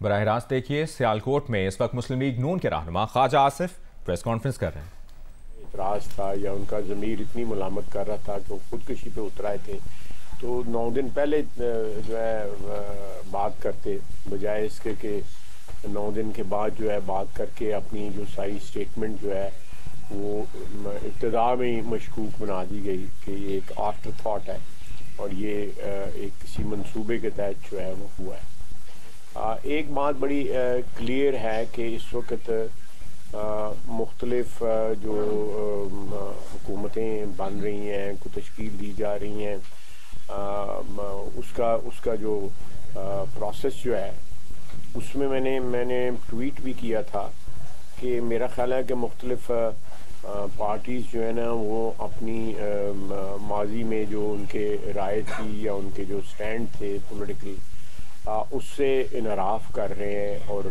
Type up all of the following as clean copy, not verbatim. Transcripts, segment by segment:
براہ راست دیکھیے سیالکوٹ میں اس وقت مسلم لیگ نون کے رہنما خواجہ آصف پریس کانفرنس کر رہے ہیں۔ اعتراض تھا یا ان کا ضمیر اتنی ملامت کر رہا تھا کہ وہ خودکشی پہ اتر آئے تھے، تو 9 دن پہلے جو ہے بات کرتے، بجائے اس کے کہ 9 دن کے بعد جو ہے بات کر کے اپنی جو ساری اسٹیٹمنٹ جو ہے وہ ابتدا میں ہی مشکوک بنا دی گئی کہ یہ ایک آفٹر تھاٹ ہے اور یہ ایک کسی منصوبے کے تحت جو ہے وہ ہوا ہے۔ ایک بات بڑی کلیئر ہے کہ اس وقت مختلف جو حکومتیں بن رہی ہیں، کو تشکیل دی جا رہی ہیں، اس کا جو پروسیس جو ہے اس میں میں نے ٹویٹ بھی کیا تھا کہ میرا خیال ہے کہ مختلف پارٹیز جو ہے نا وہ اپنی ماضی میں جو ان کے رائے تھی یا ان کے جو سٹینڈ تھے پولیٹیکل، اس سے انحراف کر رہے ہیں اور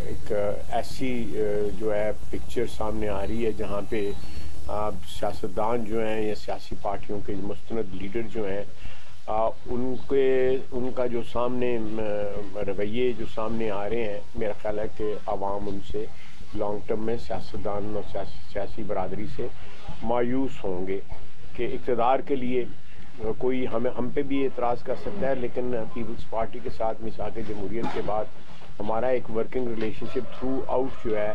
ایک ایسی جو ہے پکچر سامنے آ رہی ہے جہاں پہ سیاستدان جو ہیں یا سیاسی پارٹیوں کے مستند لیڈر جو ہیں ان کا جو سامنے رویے جو سامنے آ رہے ہیں، میرا خیال ہے کہ عوام ان سے لانگ ٹرم میں سیاستدان اور سیاسی برادری سے مایوس ہوں گے کہ اقتدار کے لیے کوئی ہم پہ بھی اعتراض کر سکتا ہے، لیکن پیپلز پارٹی کے ساتھ میثاق جمہوریت کے بعد ہمارا ایک ورکنگ ریلیشن شپ تھرو آؤٹ جو ہے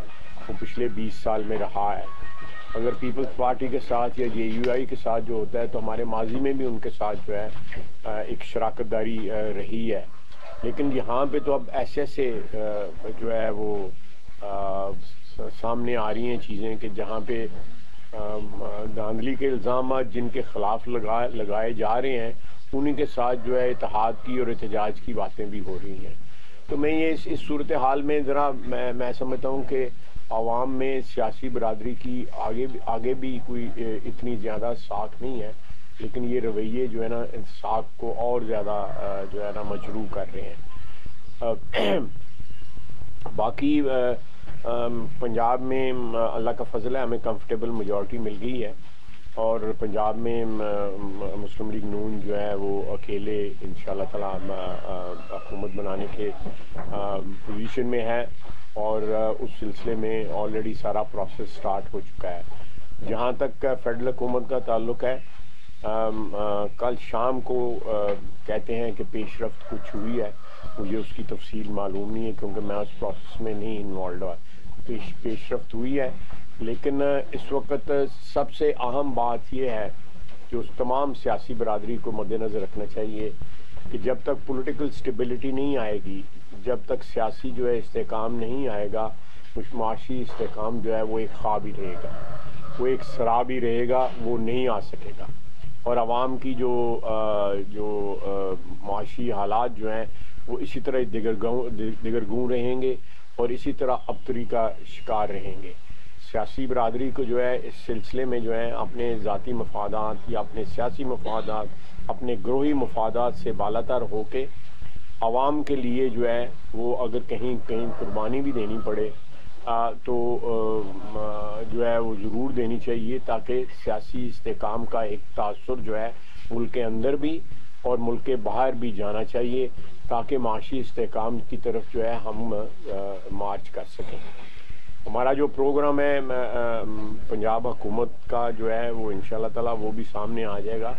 وہ پچھلے 20 سال میں رہا ہے۔ اگر پیپلز پارٹی کے ساتھ یا JUI کے ساتھ جو ہوتا ہے تو ہمارے ماضی میں بھی ان کے ساتھ جو ہے ایک شراکت داری رہی ہے، لیکن یہاں پہ تو اب ایسے جو ہے وہ سامنے آ رہی ہیں چیزیں کہ جہاں پہ دھاندلی کے الزامات جن کے خلاف لگائے جا رہے ہیں انہی کے ساتھ جو ہے اتحاد کی اور احتجاج کی باتیں بھی ہو رہی ہیں۔ تو میں یہ اس صورتحال میں ذرا میں سمجھتا ہوں کہ عوام میں سیاسی برادری کی آگے بھی کوئی اتنی زیادہ ساکھ نہیں ہے، لیکن یہ رویے جو ہے نا ساکھ کو اور زیادہ جو ہے نا مجروح کر رہے ہیں۔ باقی پنجاب میں اللہ کا فضل ہے، ہمیں کمفرٹیبل میجورٹی مل گئی ہے اور پنجاب میں مسلم لیگ نون جو ہے وہ اکیلے انشاءاللہ تعالی حکومت بنانے کے پوزیشن میں ہے اور اس سلسلے میں آلریڈی سارا پروسیس سٹارٹ ہو چکا ہے۔ جہاں تک فیڈرل حکومت کا تعلق ہے، کل شام کو کہتے ہیں کہ پیش رفت کچھ ہوئی ہے، مجھے اس کی تفصیل معلوم نہیں ہے کیونکہ میں اس پروسیس میں نہیں انوالوڈ ہوا۔ پیش رفت ہوئی ہے، لیکن اس وقت سب سے اہم بات یہ ہے جو تمام سیاسی برادری کو مد نظر رکھنا چاہیے کہ جب تک پولیٹیکل سٹیبلٹی نہیں آئے گی، جب تک سیاسی جو ہے استحکام نہیں آئے گا، معاشی استحکام جو ہے وہ ایک خواب ہی رہے گا، وہ ایک سراب ہی رہے گا، وہ نہیں آ سکے گا اور عوام کی جو معاشی حالات جو ہیں وہ اسی طرح دگرگوں رہیں گے اور اسی طرح ابتری کا شکار رہیں گے۔ سیاسی برادری کو جو ہے اس سلسلے میں جو ہے اپنے ذاتی مفادات یا اپنے سیاسی مفادات، اپنے گروہی مفادات سے بالاتر ہو کے عوام کے لیے جو ہے وہ اگر کہیں قربانی بھی دینی پڑے تو جو ہے وہ ضرور دینی چاہیے، تاکہ سیاسی استحکام کا ایک تاثر جو ہے ملک کے اندر بھی اور ملک کے باہر بھی جانا چاہیے، تاکہ معاشی استحکام کی طرف جو ہے ہم مارچ کر سکیں۔ ہمارا جو پروگرام ہے پنجاب حکومت کا جو ہے وہ انشاءاللہ تعالی وہ بھی سامنے آ جائے گا۔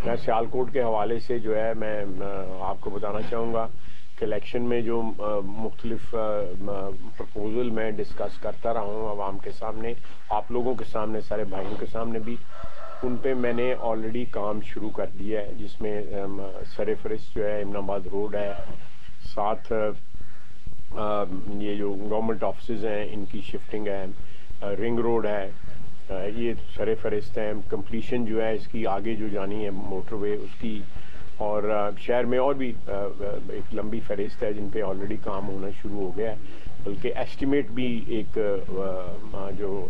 میں سیالکوٹ کے حوالے سے جو ہے میں آپ کو بتانا چاہوں گا کہ الیکشن میں جو مختلف پرپوزل میں ڈسکس کرتا رہا ہوں عوام کے سامنے، آپ لوگوں کے سامنے، سارے بھائیوں کے سامنے بھی، ان پہ میں نے آلریڈی کام شروع کر دیا ہے، جس میں سر فہرست جو ہے امن آباد روڈ ہے، ساتھ یہ جو گورنمنٹ آفسز ہیں ان کی شفٹنگ ہے، رنگ روڈ ہے، یہ سر فہرست ہے۔ کمپلیشن جو ہے اس کی آگے جو جانی ہے موٹر وے اس کی، اور شہر میں اور بھی ایک لمبی فہرست ہے جن پہ آلریڈی کام ہونا شروع ہو گیا ہے، بلکہ ایسٹیمیٹ بھی ایک جو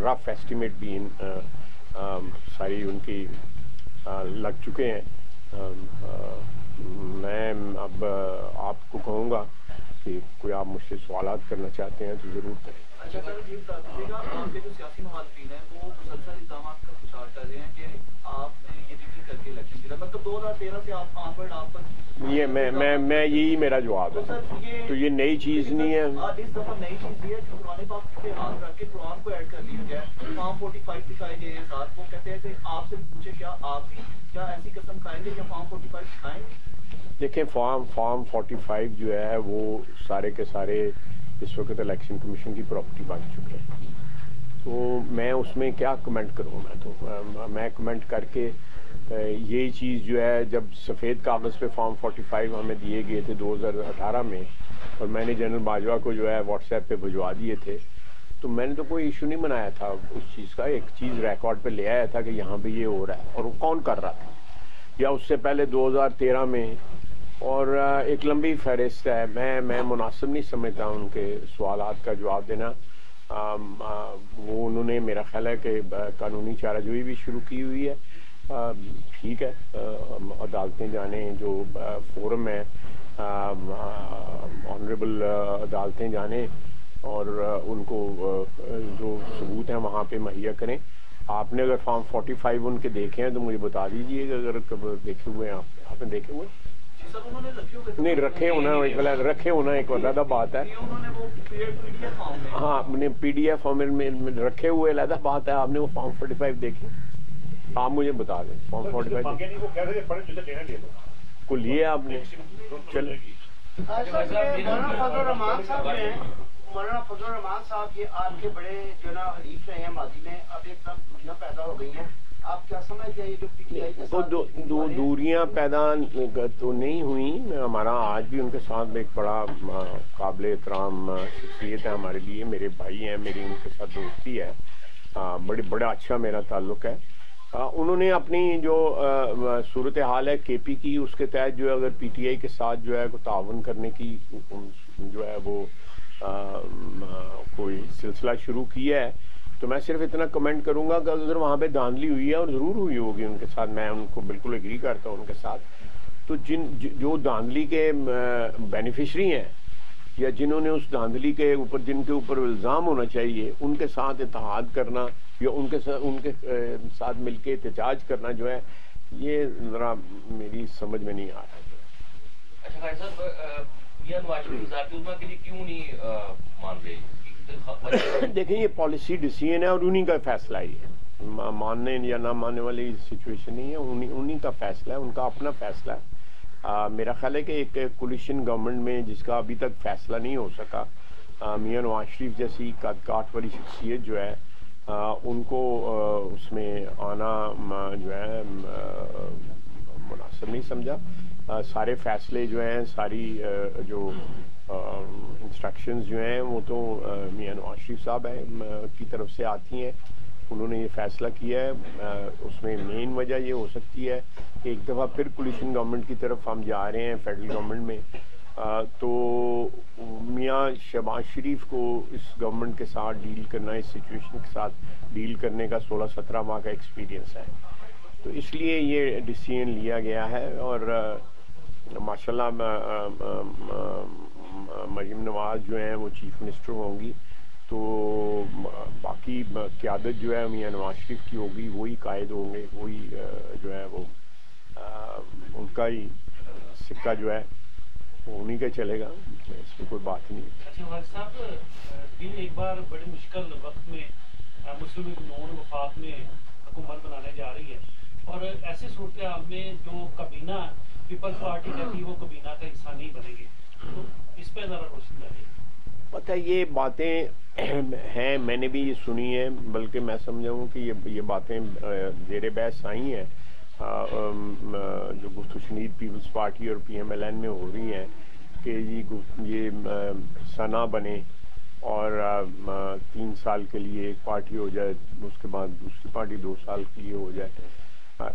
رف ایسٹیمیٹ بھی ساری ان کی لگ چکے ہیں۔ میں اب آپ کو کہوں گا کہ کوئی آپ مجھ سے سوالات کرنا چاہتے ہیں تو ضرور کریں۔ اچھا سر یہ بتا دیجیے گا آپ کے جو سیاسی مخالفین ہیں وہ مسلسل الزامات کا پرچار کر رہے ہیں کہ آپ نے یہ ریگنگ کر کے الیکشن جیتا، مطلب 2013 سے آپ آنورڈ آپ پر یہ میں یہی میرا جواب ہے. تو یہ نئی چیز نہیں ہے. اس دفعہ نئی چیز یہ ہے کہ قرآن پاک کے ہاتھ رکھ کے قرآن کو ایڈ کر لیا گیا ہے، فارم 45 دکھائے گئے ہیں ساتھ. وہ کہتے ہیں کہ آپ سے پوچھے کیا آپ بھی کیا ایسی قسم کھائیں گے یا فارم 45 دکھائیں گے؟ دیکھیں فارم 45 جو ہے وہ سارے کے سارے اس وقت الیکشن کمیشن کی پراپرٹی بن چکے ہیں. تو میں اس میں کیا کمنٹ کروں. میں کمنٹ کر کے یہی چیز جو ہے جب سفید کاغذ پہ فارم 45 ہمیں دیے گئے تھے 2018 میں اور میں نے جنرل باجوہ کو جو ہے واٹس ایپ پہ بھجوا دیے تھے تو میں نے تو کوئی ایشو نہیں بنایا تھا اس چیز کا. ایک چیز ریکارڈ پہ لے آیا تھا کہ یہاں پہ یہ ہو رہا ہے اور وہ کون کر رہا تھا. یا اس سے پہلے 2013 میں اور ایک لمبی فہرست ہے. میں مناسب نہیں سمجھتا ان کے سوالات کا جواب دینا. وہ انہوں نے میرا خیال ہے کہ قانونی چارہ جوئی بھی شروع کی ہوئی ہے. ٹھیک ہے عدالتیں جانیں جو فورم ہے آنریبل عدالتیں جانیں اور ان کو جو ثبوت ہیں وہاں پہ مہیا کریں. آپ نے اگر فارم 45 ان کے دیکھے ہیں تو مجھے بتا دیجئے گا اگر دیکھے ہوئے ہیں. آپ نے دیکھے ہوئے نہیں رکھے ہونا ایک علیحدہ بات ہے. ہاں پی ڈی ایف فارمیٹ میں رکھے ہوئے علیحدہ بات ہے. آپ نے وہ فارم 45 دیکھے آپ مجھے بتا دیں. فارم 45 کو لیے آپ نے. چلے مولانا فضل الرحمان صاحب یہ آپ کے بڑے جو نا حریف رہے ہیں ماضی میں، اب ایک طرف دوریاں پیدا ہو گئی ہیں. آپ کیا سمجھتے ہیں یہ جو پی ٹی آئی کے ساتھ دوریاں پیدا تو نہیں ہوئیں. ہمارا آج بھی ان کے ساتھ ایک بڑا قابل احترام شخصیت ہے ہمارے لیے. میرے بھائی ہیں, میری ان کے ساتھ دوستی ہے, بڑا اچھا میرا تعلق ہے. انہوں نے اپنی جو صورتحال ہے کے پی کی, اس کے تحت جو ہے اگر پی ٹی آئی کے ساتھ جو ہے تعاون کرنے کی جو ہے وہ کوئی سلسلہ شروع کیا ہے, تو میں صرف اتنا کمنٹ کروں گا کہ اگر وہاں پہ دھاندلی ہوئی ہے, اور ضرور ہوئی ہوگی ان کے ساتھ, میں ان کو بالکل ایگری کرتا ہوں ان کے ساتھ, تو جو دھاندلی کے بینیفیشری ہیں یا جنہوں نے اس دھاندلی کے اوپر جن کے اوپر الزام ہونا چاہیے, ان کے ساتھ اتحاد کرنا یا ان کے ساتھ مل کے احتجاج کرنا جو ہے, یہ ذرا میری سمجھ میں نہیں آ رہا. اچھا بھائی صاحب, یہ نواز شریف ذاتی عظمیٰ کے لیے کیوں نہیں مان رہے؟ دیکھیں یہ پالیسی ڈیسیژن ہے اور انہی کا فیصلہ ہی ہے. ماننے یا نہ ماننے والی سچویشن نہیں ہے, انہی کا فیصلہ ہے, ان کا اپنا فیصلہ ہے. میرا خیال ہے کہ ایک کولیشن گورنمنٹ میں جس کا ابھی تک فیصلہ نہیں ہو سکا, میاں نواز شریف جیسی قد کاٹ والی شخصیت جو ہے, ان کو اس میں آنا جو ہے مناسب نہیں سمجھا. سارے فیصلے جو ہیں, ساری جو انسٹرکشنز جو ہیں وہ تو میاں نواز شریف صاحب کی طرف سے آتی ہیں. انہوں نے یہ فیصلہ کیا ہے. اس میں مین وجہ یہ ہو سکتی ہے کہ ایک دفعہ پھر کولیشن گورنمنٹ کی طرف ہم جا رہے ہیں فیڈرل گورنمنٹ میں, تو میاں شہباز شریف کو اس گورنمنٹ کے ساتھ ڈیل کرنا, اس سچویشن کے ساتھ ڈیل کرنے کا 16-17 ماہ کا ایکسپیرینس ہے. تو اس لیے یہ ڈیسیژن لیا گیا ہے. اور ماشاءاللہ مریم نواز جو ہیں وہ چیف منسٹر ہوں گی, تو باقی قیادت جو ہے میاں نواز شریف کی ہوگی, وہی قائد ہوں گے, وہی جو ہے وہ ان کا ہی سکہ جو ہے وہ انہی کا چلے گا, اس میں کوئی بات نہیں. اچھا والد صاحب, دن ایک بار بڑے مشکل وقت میں مسلم لیگ نون وفاق میں حکومت بنانے جا رہی ہے, اور ایسی صورتحال میں جو کابینہ پیپلز پارٹی کہتی ہے وہ کابینہ کا حصہ نہیں بنے گی, تو اس پہ ذرا روشنی ڈالیے. پتہ یہ باتیں ہیں, میں نے بھی یہ سنی ہے, بلکہ میں سمجھا ہوں کہ یہ باتیں زیر بحث آئی ہیں جو گفت و شنید پیپلز پارٹی اور پی ایم ایل این میں ہو رہی ہیں کہ یہ حصہ نہ بنے اور 3 سال کے لیے ایک پارٹی ہو جائے, اس کے بعد دوسری پارٹی 2 سال کے لیے ہو جائے.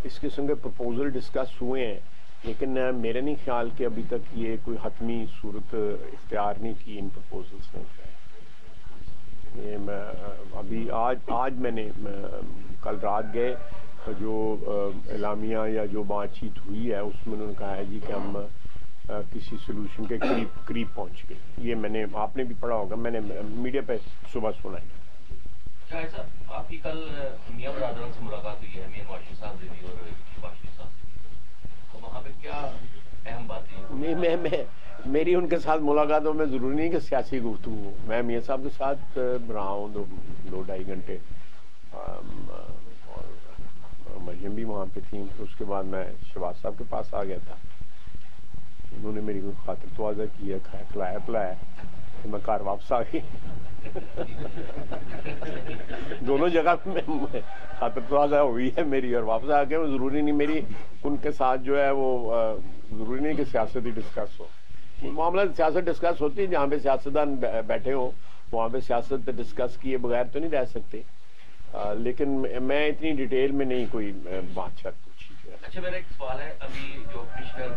اس قسم کے پرپوزل ڈسکس ہوئے ہیں, لیکن میرا نہیں خیال کہ ابھی تک یہ کوئی حتمی صورت اختیار نہیں کی ان پرپوزلس نے. ابھی آج میں نے کل رات گئے, جو اعلامیہ یا جو بات چیت ہوئی ہے اس میں انہوں نے کہا ہے جی کہ ہم کسی سلوشن کے قریب پہنچ گئی. یہ میں نے آپ نے بھی پڑھا ہوگا, میں نے میڈیا پہ صبح سنا ہے. شاہد صاحب آپ کی کل میاں برادران سے ملاقات ہوئی ہے, میاں نواز شریف صاحب سے بھی اور شہباز شریف صاحب سے, تو وہاں پہ کیا اہم باتیں؟ میری ان کے ساتھ ملاقاتوں میں ضروری نہیں کہ سیاسی گفتگو ہو. میں میاں صاحب کے ساتھ رہا ہوں 2-2.5 گھنٹے, اور مریم بھی وہاں پہ تھیں. اس کے بعد میں شہباز صاحب کے پاس آ گیا تھا. انہوں نے میری خاطر تواضع کی ہے, کھلایا پلایا, تو میں کار واپس آ گئی. دونوں جگہ میں خاطر تواضع ہوئی ہے میری, اور واپس آ کے ضروری نہیں میری ان کے ساتھ جو ہے وہ ضروری نہیں کہ سیاست ہی ڈسکس ہو. معاملہ سیاست ڈسکس ہوتی ہے, جہاں پہ سیاستدان بیٹھے ہوں وہاں پہ سیاست ڈسکس کیے بغیر تو نہیں رہ سکتے. لیکن میں اتنی ڈیٹیل میں نہیں کوئی بات شاید پوچھی. اچھا میرا ایک سوال ہے, ابھی جو کمشنر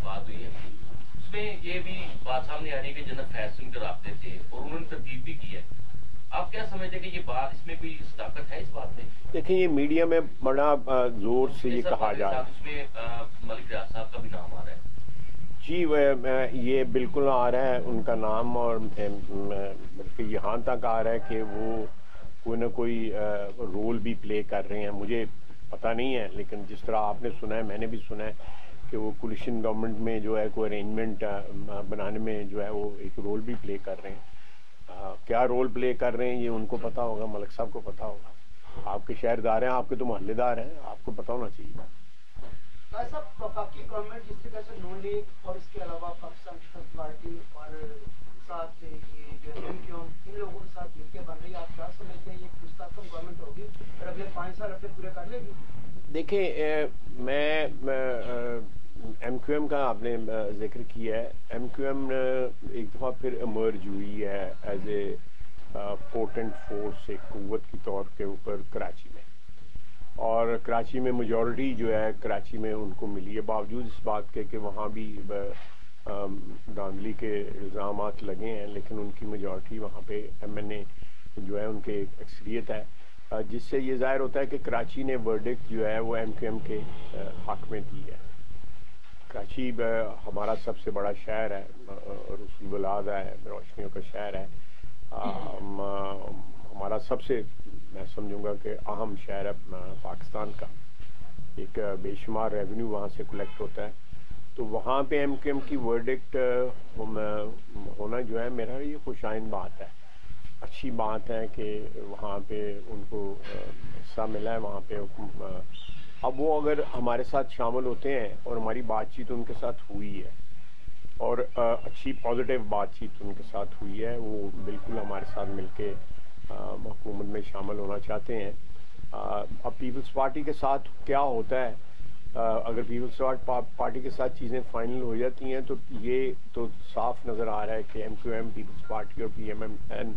بات ہوئی ہے اس میں یہ بھی بات سامنے آ رہی ہے کہ جنرل فیض سے ان کے رابطے تھے اور انہوں نے تردید بھی کی ہے. آپ کیا سمجھتے ہیں کہ یہ بات, اس میں کوئی صداقت ہے اس بات میں؟ دیکھیں یہ میڈیا میں بڑا زور سے یہ کہا جا رہا ہے, اس میں ملک ریاض صاحب کا بھی نام آ رہا ہے. جی یہ بالکل آ رہا ہے ان کا نام, اور بلکہ یہاں تک آ رہا ہے کہ وہ کوئی نہ کوئی رول بھی پلے کر رہے ہیں. مجھے پتہ نہیں ہے, لیکن جس طرح آپ نے سنا ہے میں نے بھی سنا ہے کہ وہ کولیشن گورنمنٹ میں جو ہے کوئی ارینجمنٹ بنانے میں جو ہے وہ ایک رول بھی پلے کر رہے ہیں. کیا رول پلے کر رہے ہیں یہ ان کو پتہ ہوگا, ملک صاحب کو پتہ ہوگا. آپ کے شہردار ہیں, آپ کے تو محلے دار ہیں, آپ کو پتہ ہونا چاہیے. صاحب وفاقی گورنمنٹ جس طرح سے نون لیگ اور اس کے علاوہ پاکستان پیپلز پارٹی اور ساتھ یہ جو ہے ان لوگوں کے ساتھ مل کے بن رہی ہے, آپ کیا سمجھتے ہیں یہ مستحکم گورنمنٹ ہوگی اور اگلے 5 سال اپنے پورے کر لے گی؟ دیکھیں میں ایم کیو ایم کا آپ نے ذکر کیا ہے. ایم کیو ایم ایک دفعہ پھر ایمرج ہوئی ہے ایز اے پورٹنٹ فورس, ایک قوت کی طور کے اوپر کراچی میں, اور کراچی میں میجورٹی جو ہے کراچی میں ان کو ملی ہے, باوجود اس بات کے کہ وہاں بھی دھاندلی کے الزامات لگے ہیں, لیکن ان کی میجورٹی وہاں پہ ایم این اے جو ہے ان کے اکثریت ہے, جس سے یہ ظاہر ہوتا ہے کہ کراچی نے ورڈکٹ جو ہے وہ ایم کیو ایم کے حق میں دی ہے. کراچی ہمارا سب سے بڑا شہر ہے, رسول بلاد ہے, روشنیوں کا شہر ہے, ہمارا سب سے میں سمجھوں گا کہ اہم شہر ہے پاکستان کا. ایک بے شمار ریونیو وہاں سے کلیکٹ ہوتا ہے, تو وہاں پہ ایم کیو ایم کی ورڈکٹ ہونا جو ہے میرا یہ خوش آئند بات ہے, اچھی بات ہے کہ وہاں پہ ان کو حصہ ملا ہے وہاں پہ. اب وہ اگر ہمارے ساتھ شامل ہوتے ہیں اور ہماری بات چیت ان کے ساتھ ہوئی ہے اور اچھی پازیٹیو بات چیت ان کے ساتھ ہوئی ہے, وہ بالکل ہمارے ساتھ مل کے حکومت میں شامل ہونا چاہتے ہیں. اب پیپلز پارٹی کے ساتھ کیا ہوتا ہے, اگر پیپلز پارٹی کے ساتھ چیزیں فائنل ہو جاتی ہیں تو یہ تو صاف نظر آ رہا ہے کہ M Q M, Peoples Party اور پی ایم این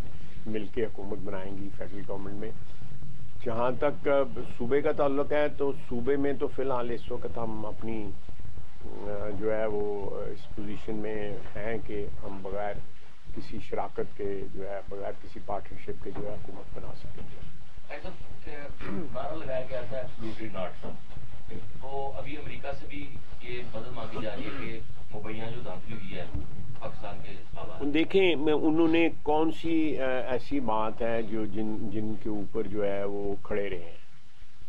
مل کے حکومت بنائیں گی فیڈرل گورنمنٹ میں. جہاں تک صوبے کا تعلق ہے تو صوبے میں تو فی الحال اس وقت ہم اپنی جو ہے وہ اس پوزیشن میں ہیں کہ ہم بغیر کسی شراکت کے جو ہے بغیر کسی پارٹنرشپ کے جو ہے حکومت بنا سکیں گے. نعرہ لگایا گیا تھا ایبسلیوٹلی ناٹ, تو ابھی امریکہ سے بھی یہ مدد مانگی جا رہی ہے کہ مبینہ جو دھاندلی ہوئی ہے پاکستان کے حوالے. دیکھیں انہوں نے کون سی ایسی بات ہے جو جن کے اوپر جو ہے وہ کھڑے رہے ہیں.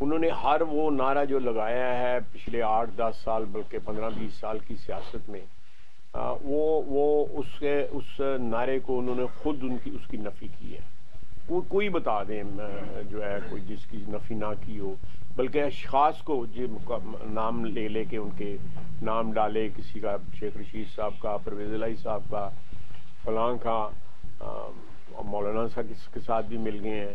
انہوں نے ہر وہ نعرہ جو لگایا ہے پچھلے 8-10 سال بلکہ 15-20 سال کی سیاست میں, وہ اس نعرے کو انہوں نے خود اس کی نفی کی ہے. کوئی بتا دیں جو ہے کوئی جس کی نفی نہ کی ہو, بلکہ اشخاص کو نام لے کے ان کے نام ڈالے, کسی کا شیخ رشید صاحب کا, پرویز الہی صاحب کا, فلاں کا, مولانا صاحب کے ساتھ بھی مل گئے ہیں.